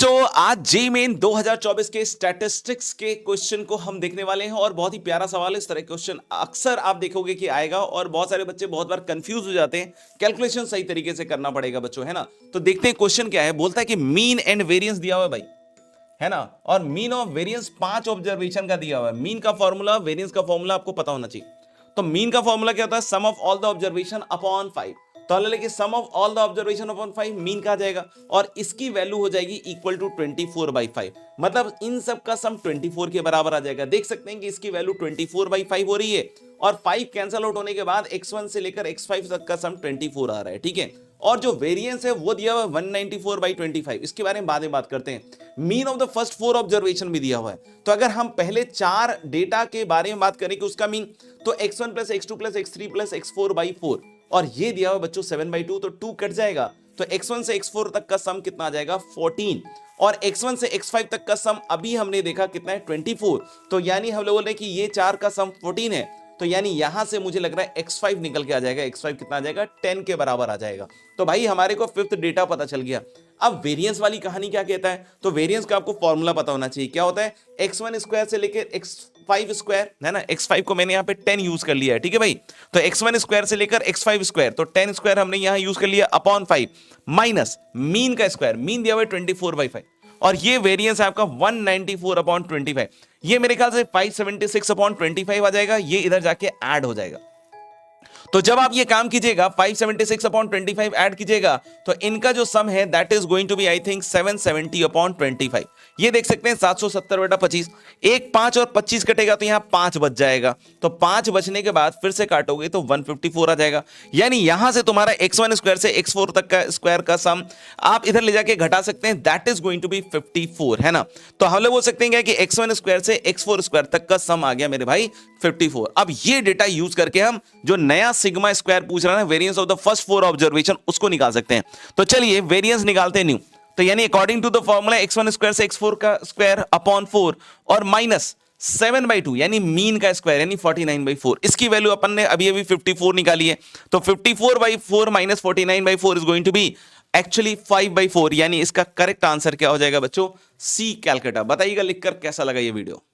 बच्चों आज JEE main 2024 के स्टैटिस्टिक्स के क्वेश्चन को हम देखने वाले हैं और बहुत ही प्यारा सवाल है। इस तरह क्वेश्चन अक्सर आप देखोगे कि आएगा और बहुत सारे बच्चे बहुत बार कंफ्यूज हो जाते हैं। कैलकुलेशन सही तरीके से करना पड़ेगा बच्चों, है ना। तो देखते हैं क्वेश्चन क्या है। बोलता है कि मीन एंड वेरिएंस दिया हुआ है भाई, है ना, और मीन ऑफ वेरिएंस 5 ऑब्जर्वेशन का दिया हुआ है। मीन का फॉर्मूला, वेरिएंस का फॉर्मूला आपको पता होना चाहिए। तो मीन का फॉर्मूला क्या होता है? Sum of all the observation upon 5। तो लेकिन sum of all the observation upon 5 mean का जाएगा और इसकी वैल्यू हो जाएगी इक्वल टू 24/5। मतलब इन सब का सम 24 के बराबर आ जाएगा। देख सकते हैं कि इसकी वैल्यू 24/5 हो रही है और 5 कैंसिल आउट होने के बाद x1 से लेकर x5 तक का सम 24 आ रहा है, ठीक है। और जो वेरिएंस है वो दिया हुआ है 194/25। इसके बारे में बाद में बात करते हैं। Mean of the first 4 observation भी दिया हुआ है। तो अगर हम पहले 4 डेटा के बारे में बात करें कि उसका मीन, तो x1 plus x2 plus x3 plus x4/4 और ये दिया हुआ बच्चों 7/2, तो 2 कट जाएगा। तो x1 से x4 तक का सम कितना आ जाएगा? 14। और x1 से x5 तक का सम अभी हमने देखा कितना है? 24। तो यानी हम लोग बोल रहे हैं कि ये 4 का सम 14 है। तो यानी यहां से मुझे लग रहा है x5 निकल के आ जाएगा। x5 कितना आ जाएगा? 10 के बराबर आ जाएगा। तो भाई हमारे को फिफ्थ डेटा पता चल गया। अब वेरिएंस वाली कहानी क्या कहता है? तो वेरिएंस का आपको फॉर्मूला पता होना चाहिए। क्या होता है? x1 स्क्वायर से लेकर x5 स्क्वायर, है ना। x5 को मैंने यहां पे 10 यूज कर लिया है, ठीक है भाई। तो x1 स्क्वायर से लेकर x5 स्क्वायर, तो 10 स्क्वायर हमने यहां यूज कर लिया अपॉन 5 माइनस मीन का स्क्वायर। मीन दिया हुआ है 24/5 और ये वेरिएंस है आपका 194/25। ये मेरे ख्याल से 576/25 आ जाएगा। ये इधर जाके ऐड हो जाएगा। तो जब आप ये काम कीजिएगा 576/25 ऐड कीजिएगा तो इनका जो सम है that is going to be I think 770/25। ये देख सकते हैं 770/25। एक 5 और 25 कटेगा तो यहां 5 बच जाएगा। तो 5 बचने के बाद फिर से काटोगे तो 154 आ जाएगा। यानी यहां से तुम्हारा x1 स्क्वायर से x4 तक का स्क्वायर का सम आप इधर ले जाके घटा सकते हैं, that is going to be 54, है ना। तो हम लोग बोल सकते हैं कि x1 स्क्वायर से x4 स्क्वायर तक का सम आ गया मेरे भाई 54। अब ये डेटा यूज करके हम जो नया सिग्मा स्क्वायर पूछ रहा है ना, variance of the first 4 observation, उसको निकाल सकते हैं। तो चलिए वेरिएंस निकालते हैं न्यू। तो यानी according to the formula x1 square से x4 का स्क्वायर अपॉन 4 और माइनस 7/2 यानी मीन का स्क्वायर यानी 49/4। इसकी वैल्यू अपन ने अभी अभी 54 निकाली है। तो 54/4 minus 49/4 is going to be actually 5/4। यानी इसका करेक्ट आंसर क्या हो जाएगा बच्चों? See calculator. बताइएगा लिखकर कैसा लगा ये वीडियो।